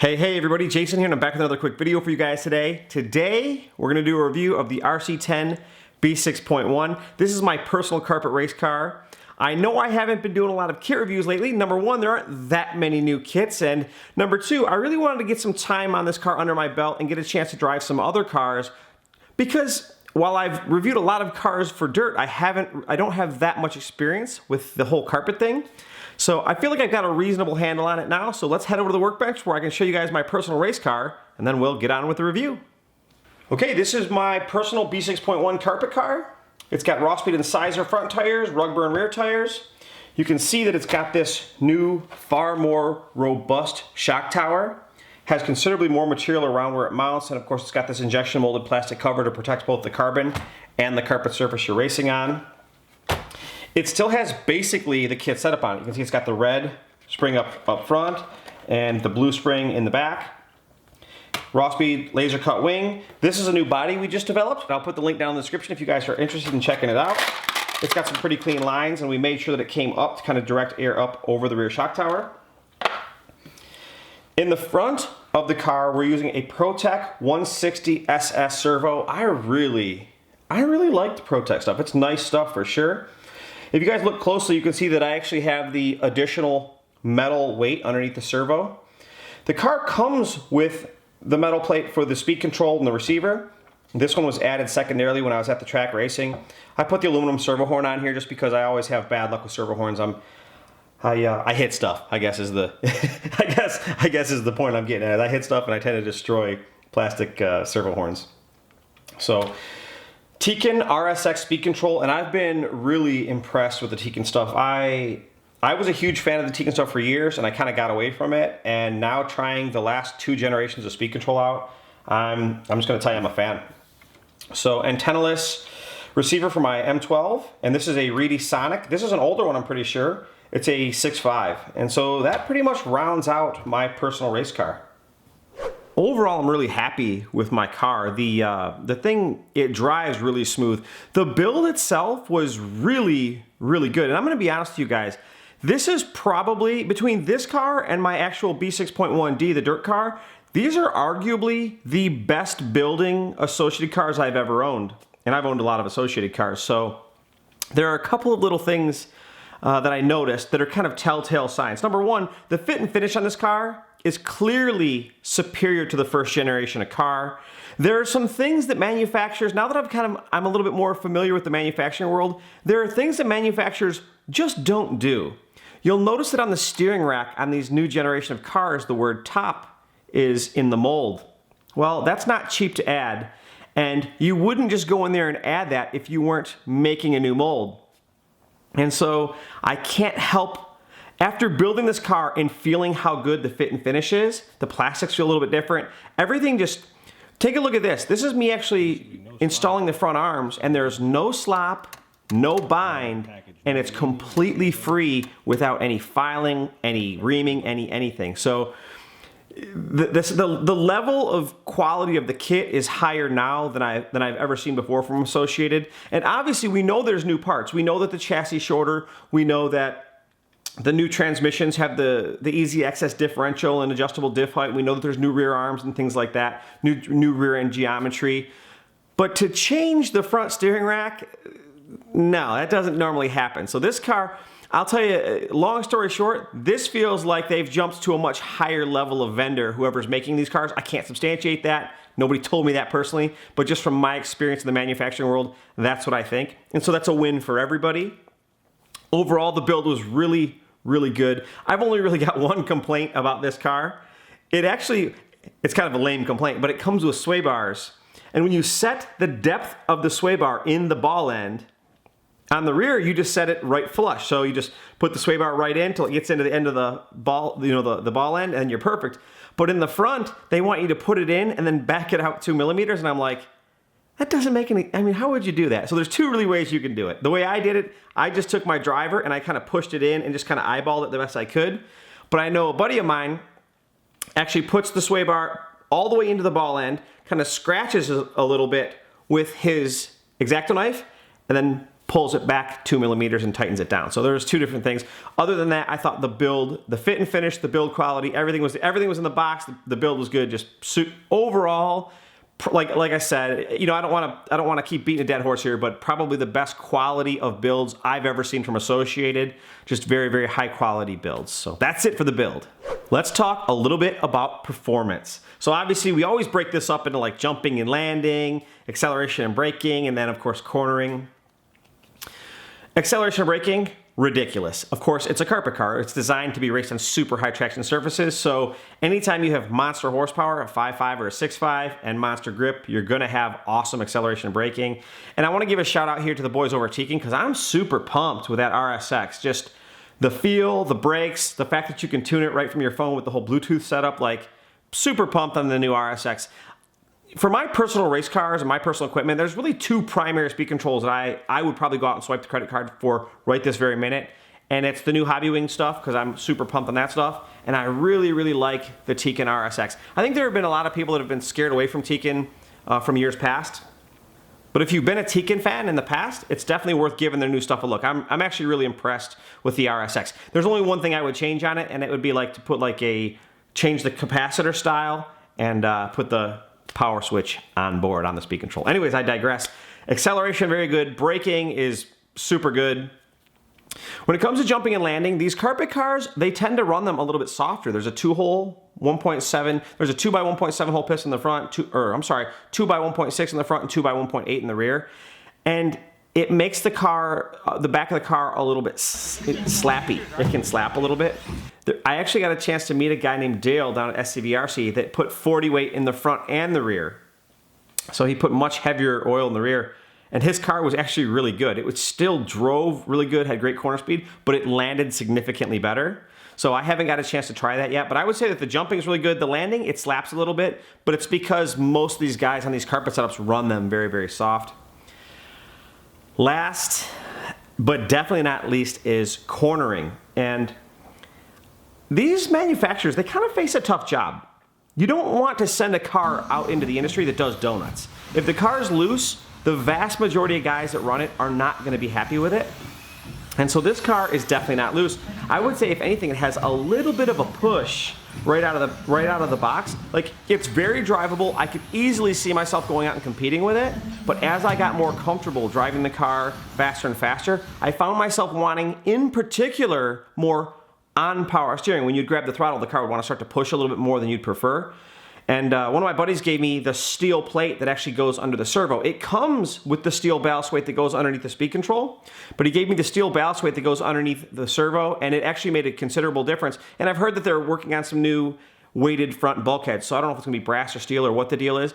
Hey everybody, Jason here and I'm back with another quick video for you guys today. Today, we're gonna do a review of the RC10 B6.1. This is my personal carpet race car. I know I haven't been doing a lot of kit reviews lately. Number one, there aren't that many new kits, and number two, I really wanted to get some time on this car under my belt and get a chance to drive some other cars, because while I've reviewed a lot of cars for dirt, I don't have that much experience with the whole carpet thing. So I feel like I've got a reasonable handle on it now, so let's head over to the workbench where I can show you guys my personal race car, and then we'll get on with the review. Okay, this is my personal B6.1 carpet car. It's got raw speed and sizer front tires, rug burn rear tires. You can see that it's got this new, far more robust shock tower. Has considerably more material around where it mounts, and of course it's got this injection molded plastic cover to protect both the carbon and the carpet surface you're racing on. It still has basically the kit setup on it. You can see it's got the red spring up front and the blue spring in the back. Raw speed laser cut wing. This is a new body we just developed. I'll put the link down in the description if you guys are interested in checking it out. It's got some pretty clean lines, and we made sure that it came up to kind of direct air up over the rear shock tower. In the front of the car, we're using a ProTek 160 SS servo. I really like the ProTek stuff. It's nice stuff for sure. If you guys look closely, you can see that I actually have the additional metal weight underneath the servo. The car comes with the metal plate for the speed control and the receiver. This one was added secondarily when I was at the track racing. I put the aluminum servo horn on here just because I always have bad luck with servo horns. I hit stuff, I guess is the I guess is the point I'm getting at. I hit stuff and I tend to destroy plastic servo horns. So Tekin RSX speed control, and I've been really impressed with the Tekin stuff. I was a huge fan of the Tekin stuff for years, and I kind of got away from it, and now trying the last two generations of speed control out, I'm just going to tell you I'm a fan. So antennaless receiver for my M12, and this is a Reedy Sonic. This is an older one, I'm pretty sure. It's a 6.5, and so that pretty much rounds out my personal race car. Overall, I'm really happy with my car. The thing, it drives really smooth. The build itself was really good. And I'm gonna be honest with you guys, this is probably, between this car and my actual B6.1D, the dirt car, these are arguably the best building associated cars I've ever owned. And I've owned a lot of associated cars. So there are a couple of little things that I noticed that are kind of telltale signs. Number one, the fit and finish on this car is clearly superior to the first generation of car. There are some things that manufacturers, now that I'm a little bit more familiar with the manufacturing world, there are things that manufacturers just don't do. You'll notice that on the steering rack on these new generation of cars, the word top is in the mold. Well, that's not cheap to add, and you wouldn't just go in there and add that if you weren't making a new mold. And so I can't help, after building this car and feeling how good the fit and finish is, the plastics feel a little bit different. Everything just, take a look at this. This is me actually installing the front arms, and there's no slop, no bind, and it's completely free without any filing, any reaming, anything. So the level of quality of the kit is higher now than I've ever seen before from Associated. And obviously we know there's new parts. We know that the chassis is shorter. We know that the new transmissions have the easy access differential and adjustable diff height. We know that there's new rear arms and things like that, new rear end geometry. But to change the front steering rack, no, that doesn't normally happen. So this car, I'll tell you, long story short, this feels like they've jumped to a much higher level of vendor, whoever's making these cars. I can't substantiate that. Nobody told me that personally, but just from my experience in the manufacturing world, that's what I think. And so that's a win for everybody. Overall, the build was really good. I've only really got one complaint about this car. It's kind of a lame complaint, but it comes with sway bars. And when you set the depth of the sway bar in the ball end, on the rear, you just set it right flush. So you just put the sway bar right in till it gets into the end of the ball, the ball end, and you're perfect. But in the front, they want you to put it in and then back it out 2 millimeters, and I'm like, that doesn't make any, how would you do that? So there's two really ways you can do it. The way I did it, I just took my driver and I kind of pushed it in and just kind of eyeballed it the best I could. But I know a buddy of mine actually puts the sway bar all the way into the ball end, kind of scratches a little bit with his X-Acto knife, and then pulls it back 2 millimeters and tightens it down. So there's two different things. Other than that, I thought the build, the fit and finish, the build quality, everything was in the box. The build was good. Just overall, like I said, you know, I don't want to keep beating a dead horse here, but probably the best quality of builds I've ever seen from Associated. Just very, very high quality builds. So that's it for the build. Let's talk a little bit about performance. So obviously we always break this up into like jumping and landing, acceleration and braking, and then of course cornering. Acceleration and braking, ridiculous. Of course, it's a carpet car. It's designed to be raced on super high traction surfaces. So anytime you have monster horsepower, a 5.5 or a 6.5, and monster grip, you're gonna have awesome acceleration and braking. And I wanna give a shout out here to the boys over at Tekin, because I'm super pumped with that RSX. Just the feel, the brakes, the fact that you can tune it right from your phone with the whole Bluetooth setup, like super pumped on the new RSX. For my personal race cars and my personal equipment, there's really two primary speed controls that I would probably go out and swipe the credit card for right this very minute. And it's the new Hobby Wing stuff, because I'm super pumped on that stuff. And I really, really like the Tekin RSX. I think there have been a lot of people that have been scared away from Tekin from years past. But if you've been a Tekin fan in the past, it's definitely worth giving their new stuff a look. I'm actually really impressed with the RSX. There's only one thing I would change on it, and it would be like to put like change the capacitor style and put the power switch on board on the speed control. Anyways, I digress. Acceleration, very good. Braking is super good. When it comes to jumping and landing, these carpet cars, they tend to run them a little bit softer. There's a 2-hole 1.7, there's a 2x1.7 hole piston in the front, 2x1.6 in the front and 2x1.8 in the rear. And it makes the car, the back of the car, a little bit slappy. It can slap a little bit. I actually got a chance to meet a guy named Dale down at SCVRC that put 40 weight in the front and the rear. So he put much heavier oil in the rear, and his car was actually really good. It still drove really good, had great corner speed, but it landed significantly better. So I haven't got a chance to try that yet, but I would say that the jumping is really good. The landing, it slaps a little bit, but it's because most of these guys on these carpet setups run them very, very soft. Last, but definitely not least, is cornering. And these manufacturers, they kind of face a tough job. You don't want to send a car out into the industry that does donuts. If the car is loose, the vast majority of guys that run it are not going to be happy with it. And so this car is definitely not loose. I would say, if anything, it has a little bit of a push right out of the box. Like, it's very drivable. I could easily see myself going out and competing with it. But as I got more comfortable driving the car faster and faster, I found myself wanting, in particular, more on-power steering. When you'd grab the throttle, the car would want to start to push a little bit more than you'd prefer. And one of my buddies gave me the steel plate that actually goes under the servo. It comes with the steel ballast weight that goes underneath the speed control, but he gave me the steel ballast weight that goes underneath the servo, and it actually made a considerable difference. And I've heard that they're working on some new weighted front bulkheads, so I don't know if it's going to be brass or steel or what the deal is.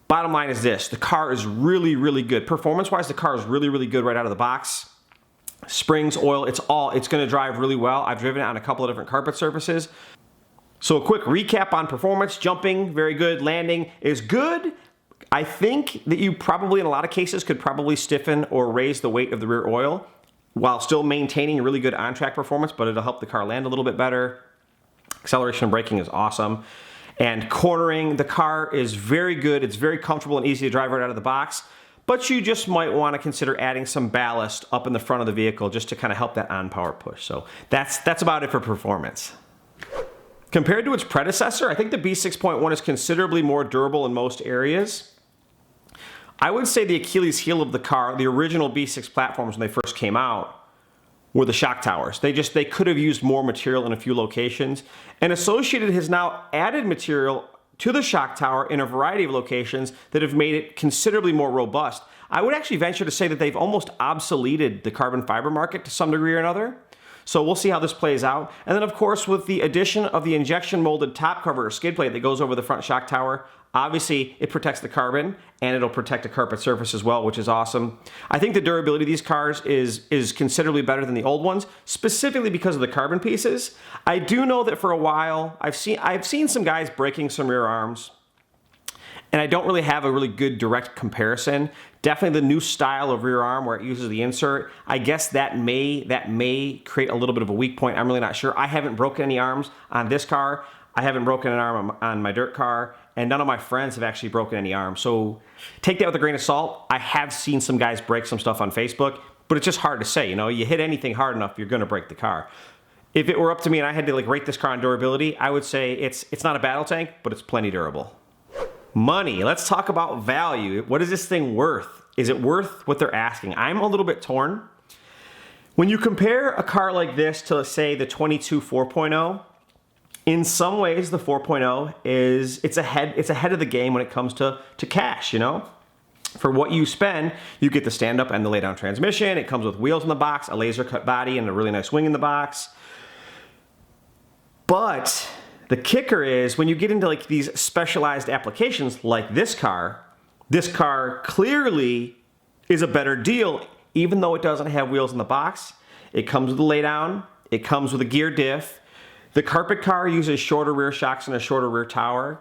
Bottom line is this: the car is really, really good. Performance-wise, the car is really, really good right out of the box. Springs, oil, it's going to drive really well. I've driven it on a couple of different carpet surfaces. So a quick recap on performance: jumping, very good. Landing is good. I think that you probably, in a lot of cases, could probably stiffen or raise the weight of the rear oil while still maintaining really good on-track performance, but it'll help the car land a little bit better. Acceleration and braking is awesome. And cornering, the car is very good. It's very comfortable and easy to drive right out of the box, but you just might want to consider adding some ballast up in the front of the vehicle just to kind of help that on-power push. So that's about it for performance. Compared to its predecessor, I think the B6.1 is considerably more durable in most areas. I would say the Achilles heel of the car, the original B6 platforms when they first came out, were the shock towers. They could have used more material in a few locations. And Associated has now added material to the shock tower in a variety of locations that have made it considerably more robust. I would actually venture to say that they've almost obsoleted the carbon fiber market to some degree or another. So we'll see how this plays out. And then, of course, with the addition of the injection molded top cover or skid plate that goes over the front shock tower, obviously it protects the carbon and it'll protect the carpet surface as well, which is awesome. I think the durability of these cars is considerably better than the old ones, specifically because of the carbon pieces. I do know that for a while I've seen some guys breaking some rear arms, and I don't really have a really good direct comparison. Definitely the new style of rear arm where it uses the insert, I guess that may create a little bit of a weak point. I'm really not sure. I haven't broken any arms on this car. I haven't broken an arm on my dirt car, and none of my friends have actually broken any arms. So take that with a grain of salt. I have seen some guys break some stuff on Facebook, but it's just hard to say. You know, you hit anything hard enough, you're gonna break the car. If it were up to me and I had to like rate this car on durability, I would say it's not a battle tank, but it's plenty durable. Money, let's talk about value. What is this thing worth? Is it worth what they're asking? I'm a little bit torn. When you compare a car like this to, say, the 22 4.0, in some ways the 4.0 it's ahead of the game when it comes to cash, you know? For what you spend, you get the stand-up and the lay-down transmission. It comes with wheels in the box, a laser-cut body, and a really nice wing in the box. But the kicker is when you get into like these specialized applications like this car clearly is a better deal, even though it doesn't have wheels in the box. It comes with a laydown, it comes with a gear diff. The carpet car uses shorter rear shocks and a shorter rear tower.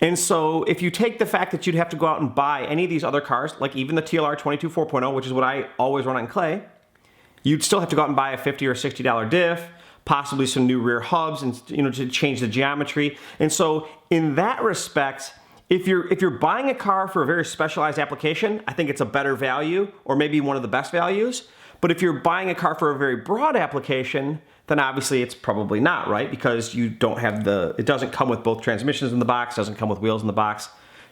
And so if you take the fact that you'd have to go out and buy any of these other cars, like even the TLR 22 4.0, which is what I always run on clay, you'd still have to go out and buy a $50 or $60 diff, possibly some new rear hubs, and to change the geometry. And so in that respect, if you're buying a car for a very specialized application, I think it's a better value, or maybe one of the best values. But if you're buying a car for a very broad application, then obviously it's probably not, right? Because you don't have it doesn't come with both transmissions in the box, doesn't come with wheels in the box,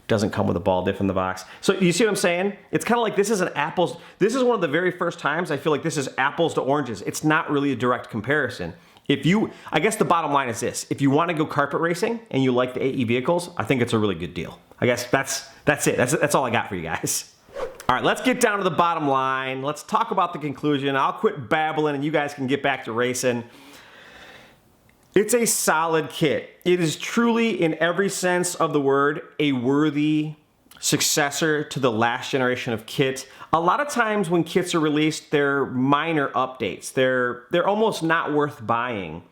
doesn't come with a ball diff in the box. So you see what I'm saying? It's kind of like this is one of the very first times I feel like this is apples to oranges. It's not really a direct comparison. I guess the bottom line is this: if you want to go carpet racing and you like the AE vehicles, I think it's a really good deal. I guess that's it. That's all I got for you guys. All right, let's get down to the bottom line. Let's talk about the conclusion. I'll quit babbling and you guys can get back to racing. It's a solid kit. It is truly, in every sense of the word, a worthy successor to the last generation of kit. A lot of times when kits are released, they're minor updates. They're almost not worth buying.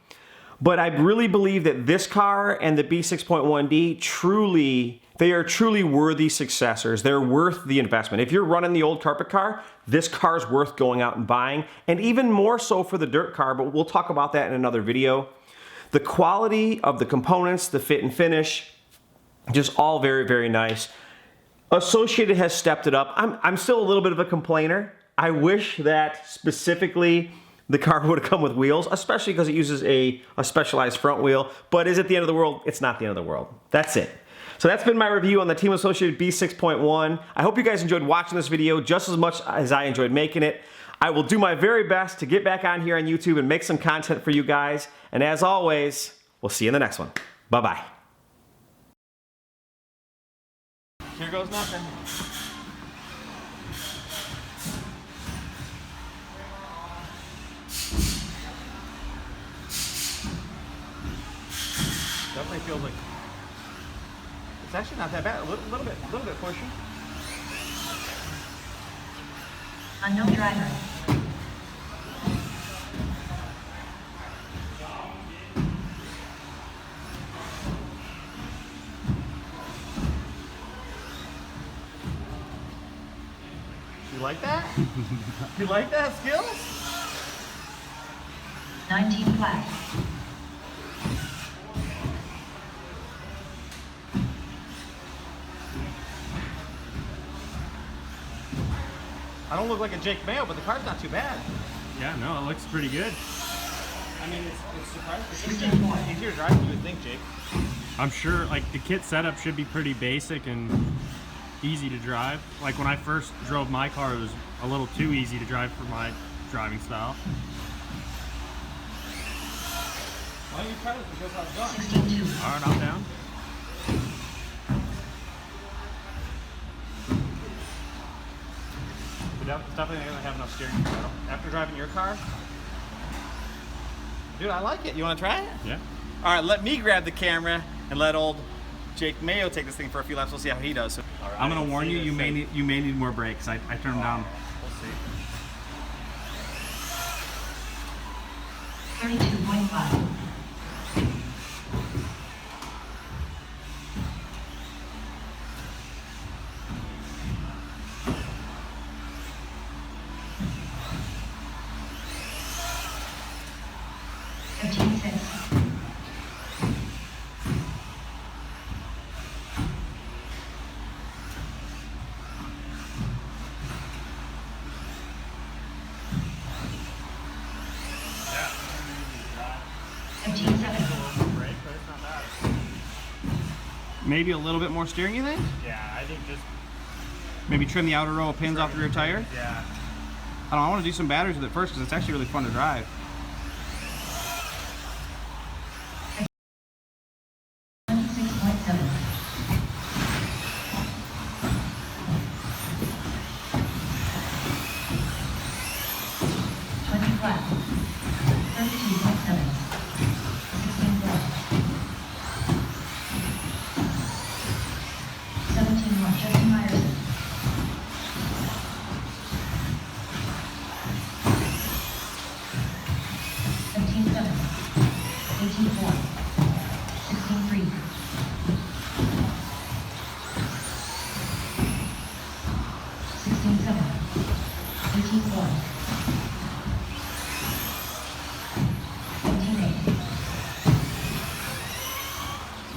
But I really believe that this car and the B6.1D they are truly worthy successors. They're worth the investment. If you're running the old carpet car, this car's worth going out and buying, and even more so for the dirt car, but we'll talk about that in another video. The quality of the components, the fit and finish, just all very, very nice. Associated has stepped it up. I'm still a little bit of a complainer. I wish that specifically the car would have come with wheels, especially because it uses a specialized front wheel. But is it the end of the world? It's not the end of the world. That's it. So that's been my review on the Team Associated B6.1. I hope you guys enjoyed watching this video just as much as I enjoyed making it. I will do my very best to get back on here on YouTube and make some content for you guys. And as always, we'll see you in the next one. Bye-bye. Here goes nothing. Definitely feels like it's actually not that bad. A little bit pushy. Unknown driver. You like that? You like that, Skills? 19 flat. I don't look like a Jake Mayo, but the car's not too bad. Yeah, no, it looks pretty good. I mean, it's surprising. It's easier to drive than you would think, Jake. I'm sure, like, the kit setup should be pretty basic and easy to drive. Like, when I first drove my car, it was a little too easy to drive for my driving style. Why don't you try this and go how it's going? 62. All right, I'm down. It's definitely not gonna have enough steering control. After driving your car, dude, I like it. You want to try it? Yeah. All right, let me grab the camera and let old Jake Mayo take this thing for a few laps. We'll see how he does. So, all right, I'm gonna warn you. You may need more brakes. I turned them down. We'll see. 32.5. Maybe a little bit more steering, you think? Yeah, I think just Maybe trim the outer row of pins off the rear tires? Yeah. I don't know, I want to do some batteries with it first because it's actually really fun to drive.